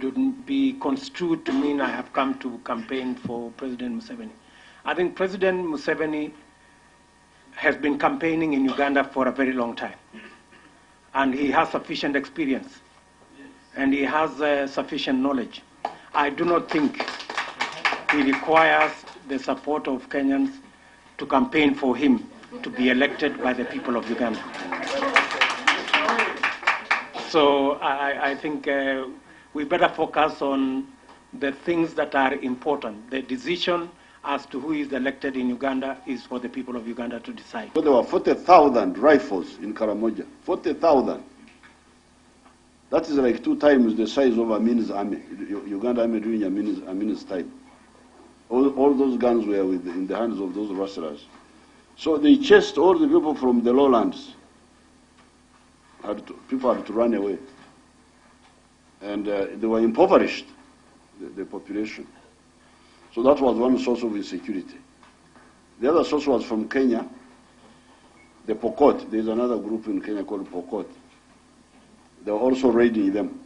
shouldn't be construed to mean I have come to campaign for President Museveni. I think President Museveni has been campaigning in Uganda for a very long time, and he has sufficient experience, and he has sufficient knowledge. I do not think he requires the support of Kenyans to campaign for him to be elected by the people of Uganda. So I think we better focus on the things that are important. The decision as to who is elected in Uganda is for the people of Uganda to decide. So there were 40,000 rifles in Karamoja, 40,000. That is like 2 times the size of Amin's army, Uganda army during Amin's time. All those guns were in the hands of those rustlers. So they chased all the people from the lowlands. People had to run away. And they were impoverished, the population. So that was one source of insecurity. The other source was from Kenya, the Pokot. There's another group in Kenya called Pokot. They were also raiding them.